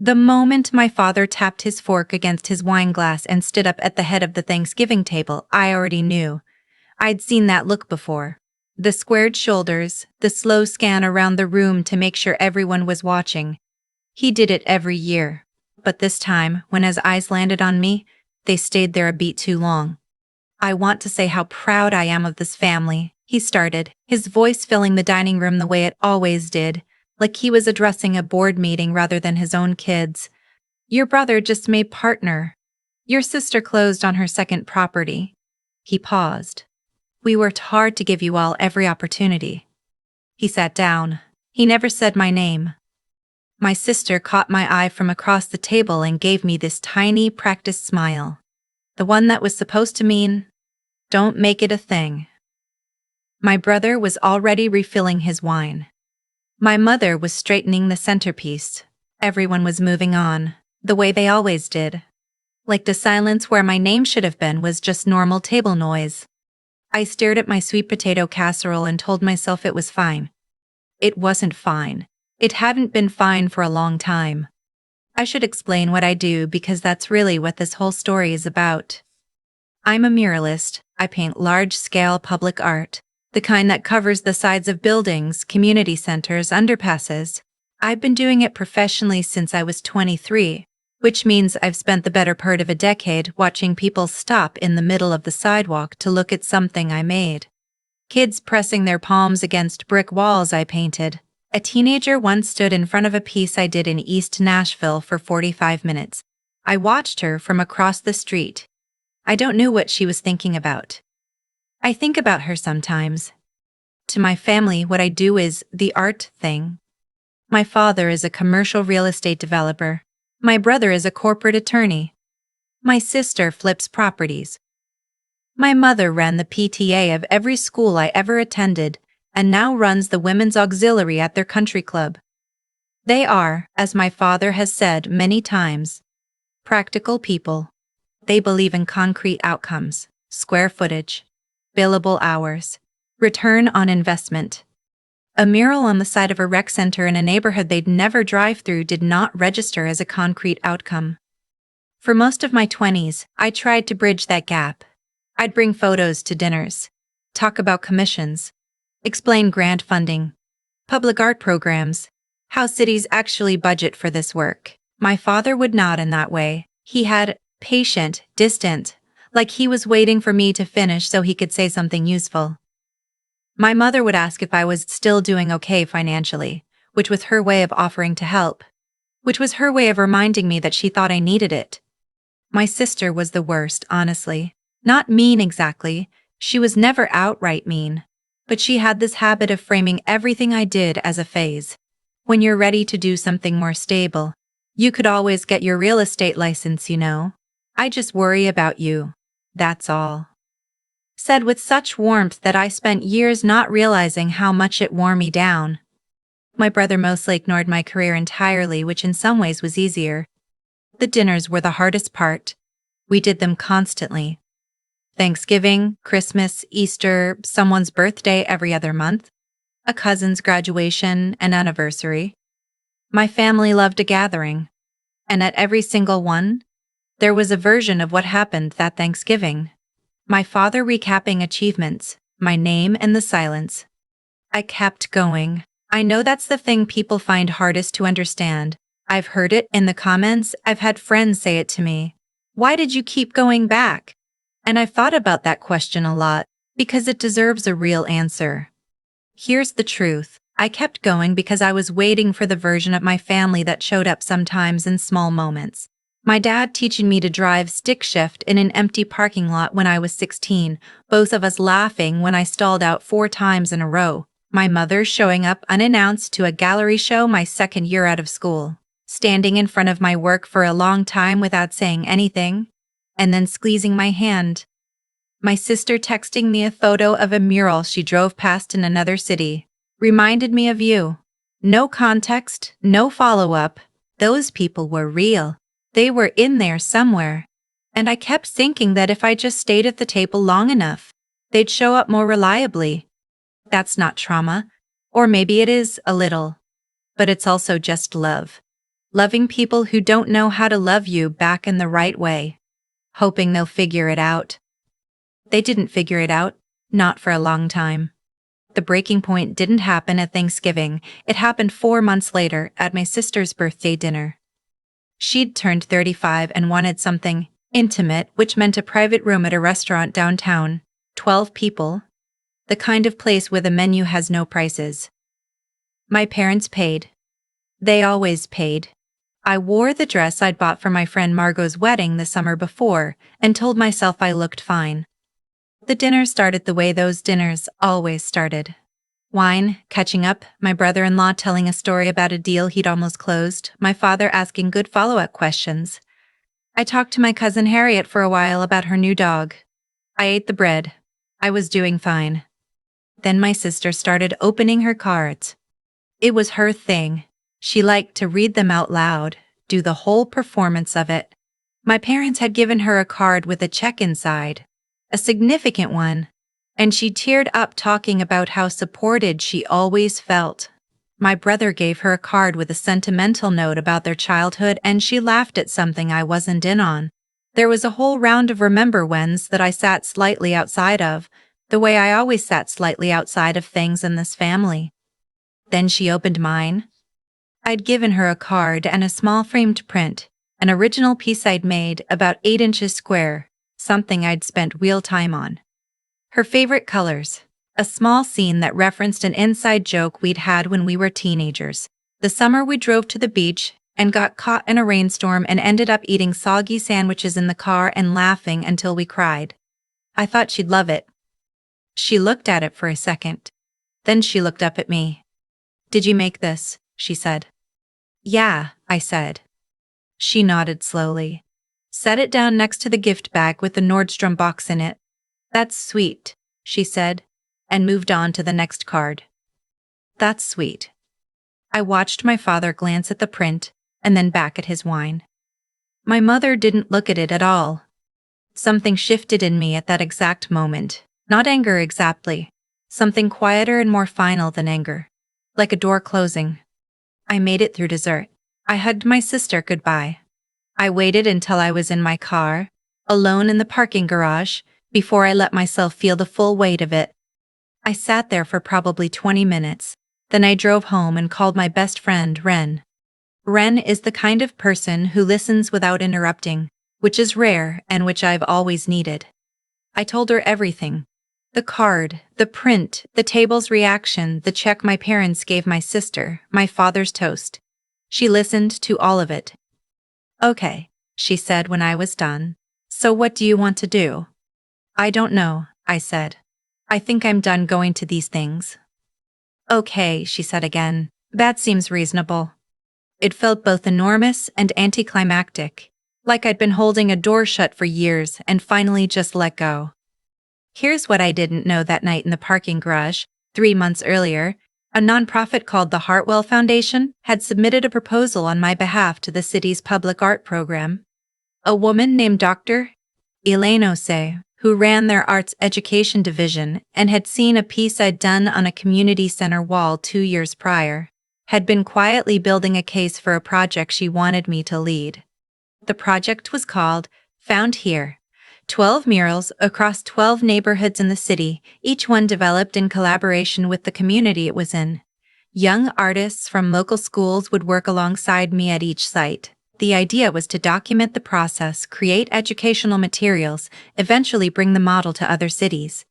The moment my father tapped his fork against his wine glass and stood up at the head of the Thanksgiving table, I already knew. I'd seen that look before. The squared shoulders, the slow scan around the room to make sure everyone was watching. He did it every year. But this time, when his eyes landed on me, they stayed there a beat too long. "I want to say how proud I am of this family," he started, his voice filling the dining room the way it always did, like he was addressing a board meeting rather than his own kids. "Your brother just made partner. Your sister closed on her second property." He paused. "We worked hard to give you all every opportunity." He sat down. He never said my name. My sister caught my eye from across the table and gave me this tiny, practiced smile. The one that was supposed to mean, "Don't make it a thing." My brother was already refilling his wine. My mother was straightening the centerpiece. Everyone was moving on, the way they always did. Like the silence where my name should have been was just normal table noise. I stared at my sweet potato casserole and told myself it was fine. It wasn't fine. It hadn't been fine for a long time. I should explain what I do because that's really what this whole story is about. I'm a muralist. I paint large-scale public art, the kind that covers the sides of buildings, community centers, underpasses. I've been doing it professionally since I was 23, which means I've spent the better part of a decade watching people stop in the middle of the sidewalk to look at something I made. Kids pressing their palms against brick walls I painted. A teenager once stood in front of a piece I did in East Nashville for 45 minutes. I watched her from across the street. I don't know what she was thinking about. I think about her sometimes. To my family, what I do is the art thing. My father is a commercial real estate developer. My brother is a corporate attorney. My sister flips properties. My mother ran the PTA of every school I ever attended, and now runs the women's auxiliary at their country club. They are, as my father has said many times, practical people. They believe in concrete outcomes, square footage, billable hours, return on investment. A mural on the side of a rec center in a neighborhood they'd never drive through did not register as a concrete outcome. For most of my 20s, I tried to bridge that gap. I'd bring photos to dinners, talk about commissions, explain grant funding, public art programs, how cities actually budget for this work. My father would nod in that way. He had patient, distant, like he was waiting for me to finish so he could say something useful. My mother would ask if I was still doing okay financially, which was her way of offering to help, which was her way of reminding me that she thought I needed it. My sister was the worst, honestly. Not mean exactly. She was never outright mean. But she had this habit of framing everything I did as a phase. When you're ready to do something more stable, you could always get your real estate license, you know. I just worry about you. That's all. Said with such warmth that I spent years not realizing how much it wore me down. My brother mostly ignored my career entirely, which in some ways was easier. The dinners were the hardest part. We did them constantly. Thanksgiving, Christmas, Easter, someone's birthday every other month, a cousin's graduation, an anniversary. My family loved a gathering, and at every single one, there was a version of what happened that Thanksgiving. My father recapping achievements, my name and the silence. I kept going. I know that's the thing people find hardest to understand. I've heard it in the comments, I've had friends say it to me. Why did you keep going back? And I've thought about that question a lot, because it deserves a real answer. Here's the truth. I kept going because I was waiting for the version of my family that showed up sometimes in small moments. My dad teaching me to drive stick shift in an empty parking lot when I was 16, both of us laughing when I stalled out 4 times in a row. My mother showing up unannounced to a gallery show my second year out of school, standing in front of my work for a long time without saying anything, and then squeezing my hand. My sister texting me a photo of a mural she drove past in another city. Reminded me of you. No context, no follow-up. Those people were real. They were in there somewhere. And I kept thinking that if I just stayed at the table long enough, they'd show up more reliably. That's not trauma. Or maybe it is, a little. But it's also just love. Loving people who don't know how to love you back in the right way. Hoping they'll figure it out. They didn't figure it out, not for a long time. The breaking point didn't happen at Thanksgiving, it happened 4 months later at my sister's birthday dinner. She'd turned 35 and wanted something intimate, which meant a private room at a restaurant downtown, 12 people, the kind of place where the menu has no prices. My parents paid. They always paid. I wore the dress I'd bought for my friend Margot's wedding the summer before and told myself I looked fine. The dinner started the way those dinners always started. Wine, catching up, my brother-in-law telling a story about a deal he'd almost closed, my father asking good follow-up questions. I talked to my cousin Harriet for a while about her new dog. I ate the bread. I was doing fine. Then my sister started opening her cards. It was her thing. She liked to read them out loud, do the whole performance of it. My parents had given her a card with a check inside, a significant one, and she teared up talking about how supported she always felt. My brother gave her a card with a sentimental note about their childhood and she laughed at something I wasn't in on. There was a whole round of remember-whens that I sat slightly outside of, the way I always sat slightly outside of things in this family. Then she opened mine. I'd given her a card and a small framed print, an original piece I'd made about 8 inches square, something I'd spent real time on. Her favorite colors, a small scene that referenced an inside joke we'd had when we were teenagers. The summer we drove to the beach and got caught in a rainstorm and ended up eating soggy sandwiches in the car and laughing until we cried. I thought she'd love it. She looked at it for a second. Then she looked up at me. "Did you make this?" she said. "Yeah," I said. She nodded slowly. Set it down next to the gift bag with the Nordstrom box in it. "That's sweet," she said, and moved on to the next card. "That's sweet." I watched my father glance at the print, and then back at his wine. My mother didn't look at it at all. Something shifted in me at that exact moment. Not anger exactly. Something quieter and more final than anger. Like a door closing. I made it through dessert. I hugged my sister goodbye. I waited until I was in my car, alone in the parking garage, before I let myself feel the full weight of it. I sat there for probably 20 minutes. Then I drove home and called my best friend, Ren. Ren is the kind of person who listens without interrupting, which is rare and which I've always needed. I told her everything. The card, the print, the table's reaction, the check my parents gave my sister, my father's toast. She listened to all of it. "Okay," she said when I was done. "So what do you want to do?" "I don't know," I said. "I think I'm done going to these things." "Okay," she said again. "That seems reasonable." It felt both enormous and anticlimactic, like I'd been holding a door shut for years and finally just let go. Here's what I didn't know that night in the parking garage. 3 months earlier, a nonprofit called the Hartwell Foundation had submitted a proposal on my behalf to the city's public art program. A woman named Dr. Elaine Osei, who ran their arts education division and had seen a piece I'd done on a community center wall 2 years prior, had been quietly building a case for a project she wanted me to lead. The project was called Found Here. 12 murals across 12 neighborhoods in the city, each one developed in collaboration with the community it was in. Young artists from local schools would work alongside me at each site. The idea was to document the process, create educational materials, eventually bring the model to other cities.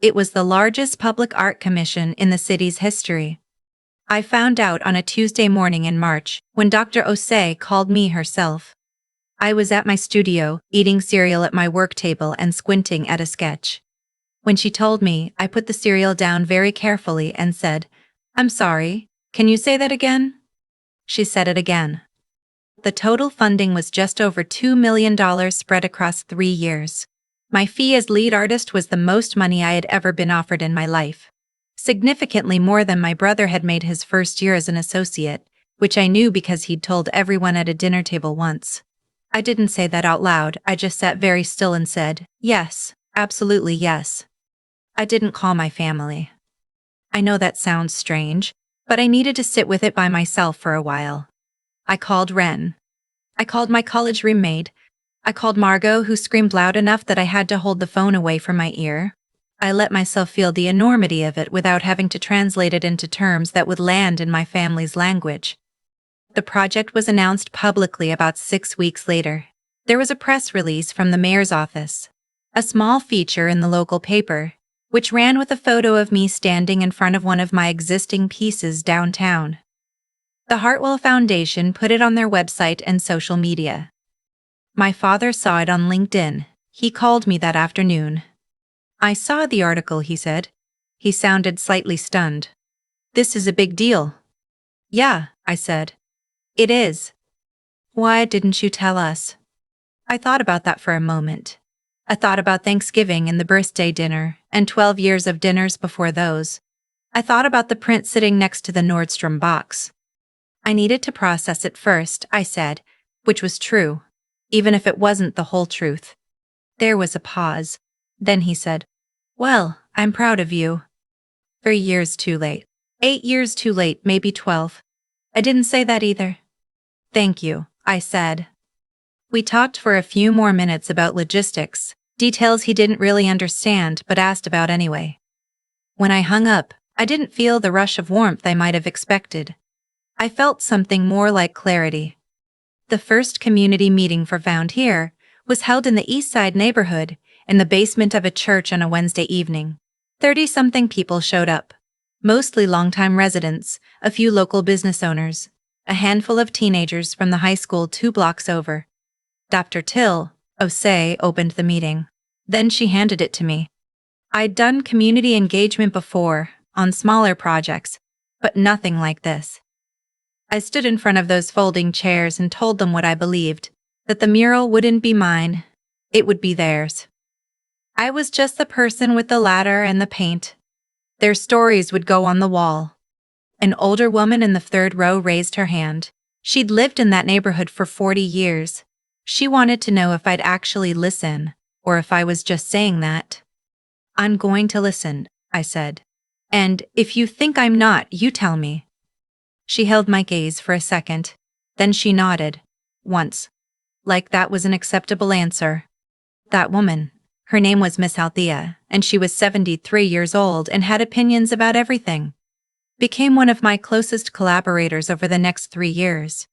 It was the largest public art commission in the city's history. I found out on a Tuesday morning in March, when Dr. Osei called me herself. I was at my studio, eating cereal at my work table and squinting at a sketch. When she told me, I put the cereal down very carefully and said, "I'm sorry, can you say that again?" She said it again. The total funding was just over $2 million spread across 3 years. My fee as lead artist was the most money I had ever been offered in my life. Significantly more than my brother had made his first year as an associate, which I knew because he'd told everyone at a dinner table once. I didn't say that out loud, I just sat very still and said, "Yes, absolutely yes." I didn't call my family. I know that sounds strange, but I needed to sit with it by myself for a while. I called Ren. I called my college roommate. I called Margot, who screamed loud enough that I had to hold the phone away from my ear. I let myself feel the enormity of it without having to translate it into terms that would land in my family's language. The project was announced publicly about 6 weeks later. There was a press release from the mayor's office, a small feature in the local paper, which ran with a photo of me standing in front of one of my existing pieces downtown. The Hartwell Foundation put it on their website and social media. My father saw it on LinkedIn. He called me that afternoon. "I saw the article," he said. He sounded slightly stunned. "This is a big deal." "Yeah," I said. "It is." "Why didn't you tell us?" I thought about that for a moment. I thought about Thanksgiving and the birthday dinner, and 12 years of dinners before those. I thought about the print sitting next to the Nordstrom box. I needed to process it first, I said, which was true, even if it wasn't the whole truth. There was a pause. Then he said, "Well, I'm proud of you." 3 years too late. 8 years too late, maybe 12. I didn't say that either. "Thank you," I said. We talked for a few more minutes about logistics, details he didn't really understand but asked about anyway. When I hung up, I didn't feel the rush of warmth I might have expected. I felt something more like clarity. The first community meeting for Found Here was held in the East Side neighborhood, in the basement of a church on a Wednesday evening. 30-something people showed up, mostly longtime residents, a few local business owners, a handful of teenagers from the high school 2 blocks over. Dr. Till, Osei, opened the meeting. Then she handed it to me. I'd done community engagement before, on smaller projects, but nothing like this. I stood in front of those folding chairs and told them what I believed, that the mural wouldn't be mine, it would be theirs. I was just the person with the ladder and the paint. Their stories would go on the wall. An older woman in the 3rd row raised her hand. She'd lived in that neighborhood for 40 years. She wanted to know if I'd actually listen, or if I was just saying that. "I'm going to listen," I said. "And if you think I'm not, you tell me." She held my gaze for a second. Then she nodded. Once. Like that was an acceptable answer. That woman. Her name was Miss Althea, and she was 73 years old and had opinions about everything. Became one of my closest collaborators over the next 3 years.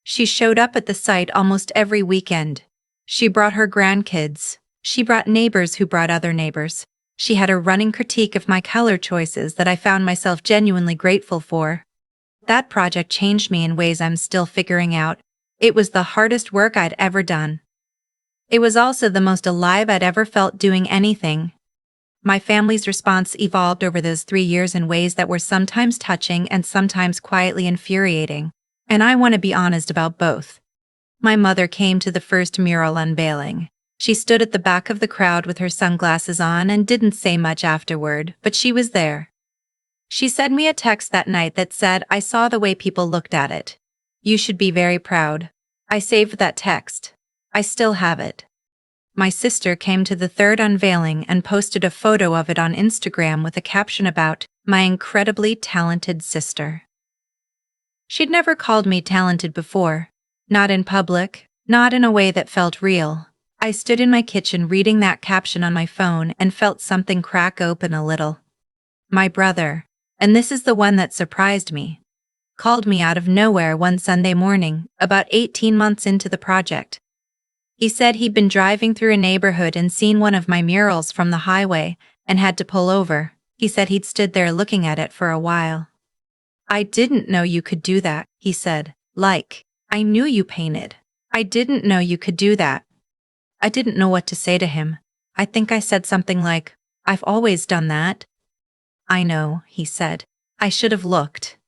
She showed up at the site almost every weekend. She brought her grandkids. She brought neighbors who brought other neighbors. She had a running critique of my color choices that I found myself genuinely grateful for. That project changed me in ways I'm still figuring out. It was the hardest work I'd ever done. It was also the most alive I'd ever felt doing anything. My family's response evolved over those 3 years in ways that were sometimes touching and sometimes quietly infuriating. And I want to be honest about both. My mother came to the first mural unveiling. She stood at the back of the crowd with her sunglasses on and didn't say much afterward, but she was there. She sent me a text that night that said, "I saw the way people looked at it. You should be very proud." I saved that text. I still have it. My sister came to the 3rd unveiling and posted a photo of it on Instagram with a caption about, "My incredibly talented sister." She'd never called me talented before. Not in public, not in a way that felt real. I stood in my kitchen reading that caption on my phone and felt something crack open a little. My brother, and this is the one that surprised me, called me out of nowhere one Sunday morning, about 18 months into the project. He said he'd been driving through a neighborhood and seen one of my murals from the highway and had to pull over. He said he'd stood there looking at it for a while. "I didn't know you could do that," he said. "Like, I knew you painted. I didn't know you could do that." I didn't know what to say to him. I think I said something like, "I've always done that." "I know," he said. "I should have looked."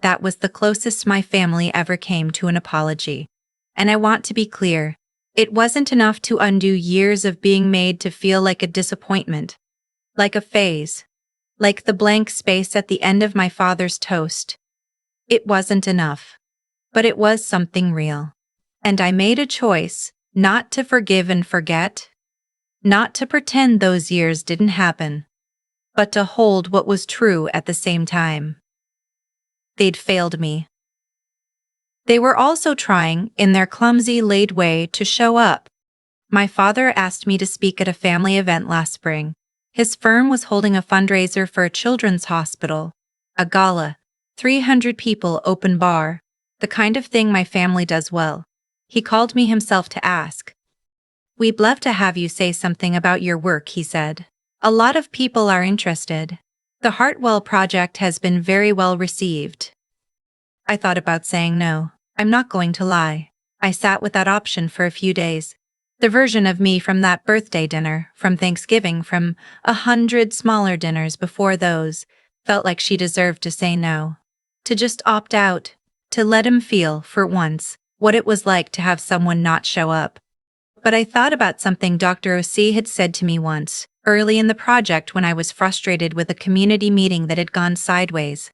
That was the closest my family ever came to an apology. And I want to be clear, it wasn't enough to undo years of being made to feel like a disappointment, like a phase, like the blank space at the end of my father's toast. It wasn't enough. But it was something real. And I made a choice, not to forgive and forget, not to pretend those years didn't happen, but to hold what was true at the same time. They'd failed me. They were also trying, in their clumsy, laid way, to show up. My father asked me to speak at a family event last spring. His firm was holding a fundraiser for a children's hospital. A gala. 300 people, open bar. The kind of thing my family does well. He called me himself to ask. "We'd love to have you say something about your work," he said. "A lot of people are interested. The Hartwell project has been very well received." I thought about saying no. I'm not going to lie. I sat with that option for a few days. The version of me from that birthday dinner, from Thanksgiving, from 100 smaller dinners before those, felt like she deserved to say no. To just opt out. To let him feel, for once, what it was like to have someone not show up. But I thought about something Dr. O.C. had said to me once, early in the project when I was frustrated with a community meeting that had gone sideways.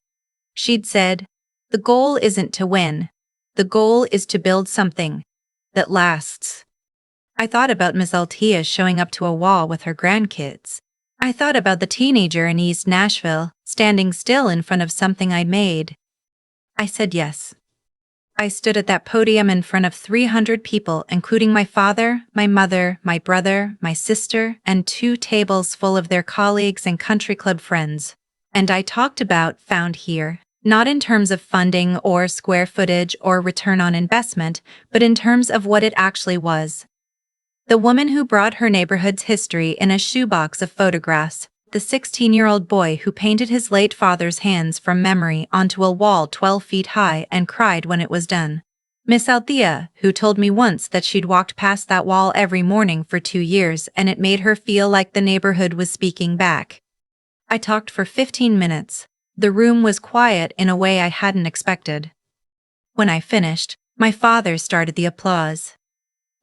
She'd said, "The goal isn't to win. The goal is to build something that lasts." I thought about Miss Althea showing up to a wall with her grandkids. I thought about the teenager in East Nashville, standing still in front of something I made. I said yes. I stood at that podium in front of 300 people, including my father, my mother, my brother, my sister, and 2 tables full of their colleagues and country club friends. And I talked about Found Here, not in terms of funding or square footage or return on investment, but in terms of what it actually was. The woman who brought her neighborhood's history in a shoebox of photographs, the 16-year-old boy who painted his late father's hands from memory onto a wall 12 feet high and cried when it was done. Miss Althea, who told me once that she'd walked past that wall every morning for 2 years and it made her feel like the neighborhood was speaking back. I talked for 15 minutes. The room was quiet in a way I hadn't expected. When I finished, my father started the applause.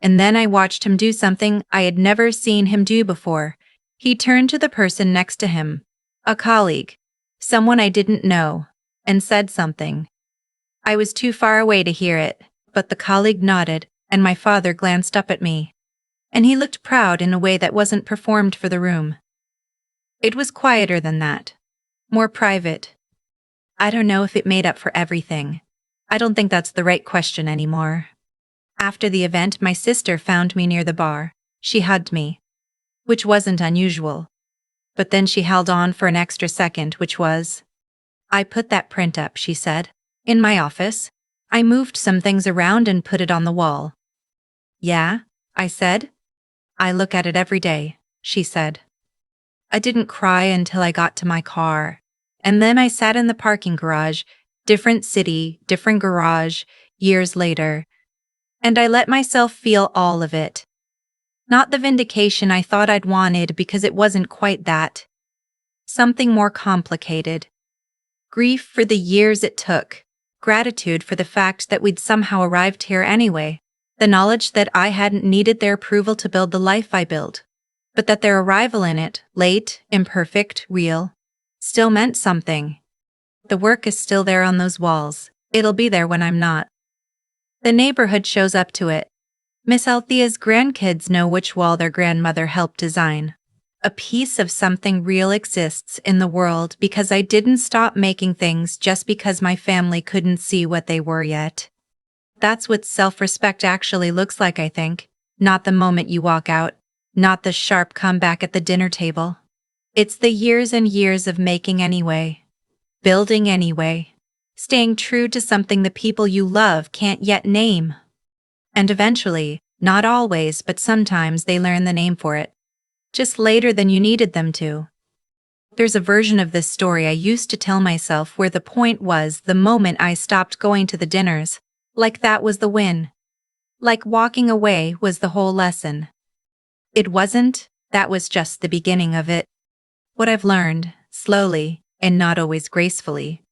And then I watched him do something I had never seen him do before. He turned to the person next to him, a colleague, someone I didn't know, and said something. I was too far away to hear it, but the colleague nodded, and my father glanced up at me. And he looked proud in a way that wasn't performed for the room. It was quieter than that. More private. I don't know if it made up for everything. I don't think that's the right question anymore. After the event, my sister found me near the bar. She hugged me, which wasn't unusual. But then she held on for an extra second, which was, "I put that print up," she said, "in my office. I moved some things around and put it on the wall." "Yeah?" I said. "I look at it every day," she said. I didn't cry until I got to my car. And then I sat in the parking garage, different city, different garage, years later. And I let myself feel all of it. Not the vindication I thought I'd wanted because it wasn't quite that. Something more complicated. Grief for the years it took. Gratitude for the fact that we'd somehow arrived here anyway. The knowledge that I hadn't needed their approval to build the life I built. But that their arrival in it, late, imperfect, real, still meant something. The work is still there on those walls. It'll be there when I'm not. The neighborhood shows up to it. Miss Althea's grandkids know which wall their grandmother helped design. A piece of something real exists in the world because I didn't stop making things just because my family couldn't see what they were yet. That's what self-respect actually looks like, I think. Not the moment you walk out. Not the sharp comeback at the dinner table. It's the years and years of making anyway. Building anyway. Staying true to something the people you love can't yet name. And eventually, not always but sometimes they learn the name for it. Just later than you needed them to. There's a version of this story I used to tell myself where the point was the moment I stopped going to the dinners. Like that was the win. Like walking away was the whole lesson. It wasn't, that was just the beginning of it. What I've learned, slowly, and not always gracefully,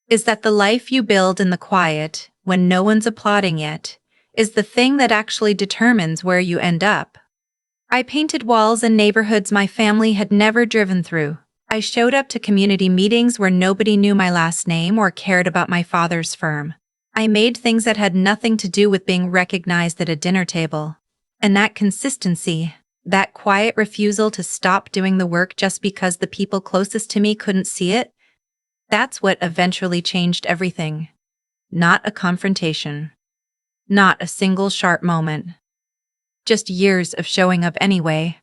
is that the life you build in the quiet, when no one's applauding yet, is the thing that actually determines where you end up. I painted walls in neighborhoods my family had never driven through. I showed up to community meetings where nobody knew my last name or cared about my father's firm. I made things that had nothing to do with being recognized at a dinner table. And that consistency, that quiet refusal to stop doing the work just because the people closest to me couldn't see it, that's what eventually changed everything. Not a confrontation. Not a single sharp moment. Just years of showing up anyway.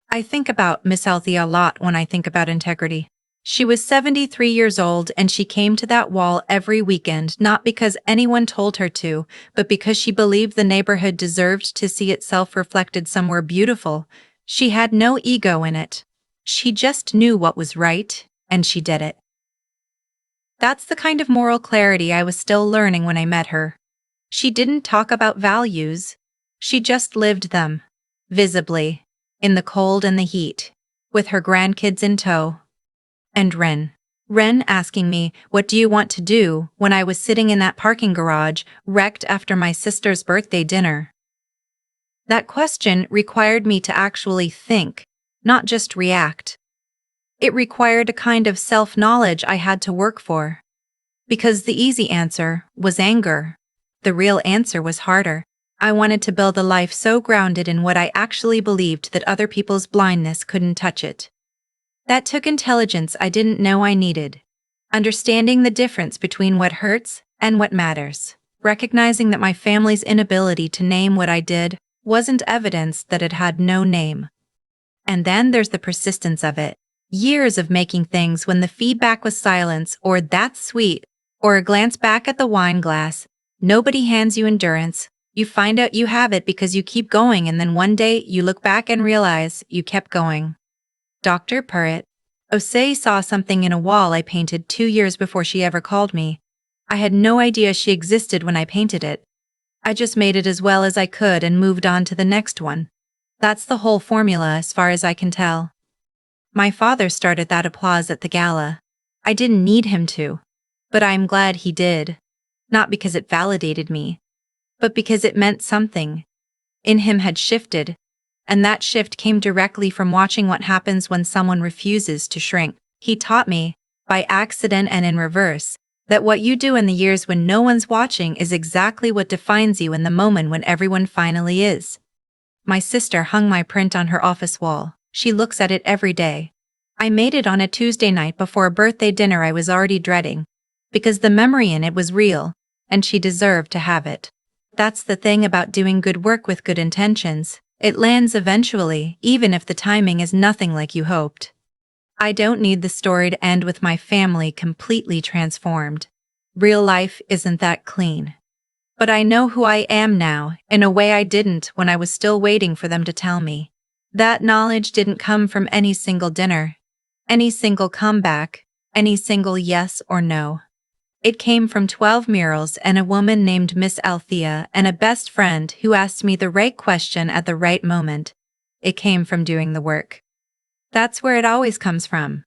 I think about Miss Althea a lot when I think about integrity. She was 73 years old and she came to that wall every weekend not because anyone told her to, but because she believed the neighborhood deserved to see itself reflected somewhere beautiful. She had no ego in it. She just knew what was right, and she did it. That's the kind of moral clarity I was still learning when I met her. She didn't talk about values. She just lived them. Visibly. In the cold and the heat. With her grandkids in tow. And Ren asking me, "What do you want to do?" when I was sitting in that parking garage, wrecked after my sister's birthday dinner. That question required me to actually think, not just react. It required a kind of self-knowledge I had to work for. Because the easy answer was anger. The real answer was harder. I wanted to build a life so grounded in what I actually believed that other people's blindness couldn't touch it. That took intelligence I didn't know I needed. Understanding the difference between what hurts and what matters. Recognizing that my family's inability to name what I did wasn't evidence that it had no name. And then there's the persistence of it. Years of making things when the feedback was silence or "that's sweet," or a glance back at the wine glass. Nobody hands you endurance. You find out you have it because you keep going, and then one day you look back and realize you kept going. Dr. Purrett. Osei saw something in a wall I painted 2 years before she ever called me. I had no idea she existed when I painted it. I just made it as well as I could and moved on to the next one. That's the whole formula as far as I can tell. My father started that applause at the gala. I didn't need him to. But I'm glad he did. Not because it validated me, but because it meant something. In him had shifted. And that shift came directly from watching what happens when someone refuses to shrink. He taught me, by accident and in reverse, that what you do in the years when no one's watching is exactly what defines you in the moment when everyone finally is. My sister hung my print on her office wall. She looks at it every day. I made it on a Tuesday night before a birthday dinner I was already dreading, because the memory in it was real, and she deserved to have it. That's the thing about doing good work with good intentions. It lands eventually, even if the timing is nothing like you hoped. I don't need the story to end with my family completely transformed. Real life isn't that clean. But I know who I am now, in a way I didn't when I was still waiting for them to tell me. That knowledge didn't come from any single dinner, any single comeback, any single yes or no. It came from 12 murals and a woman named Miss Althea and a best friend who asked me the right question at the right moment. It came from doing the work. That's where it always comes from.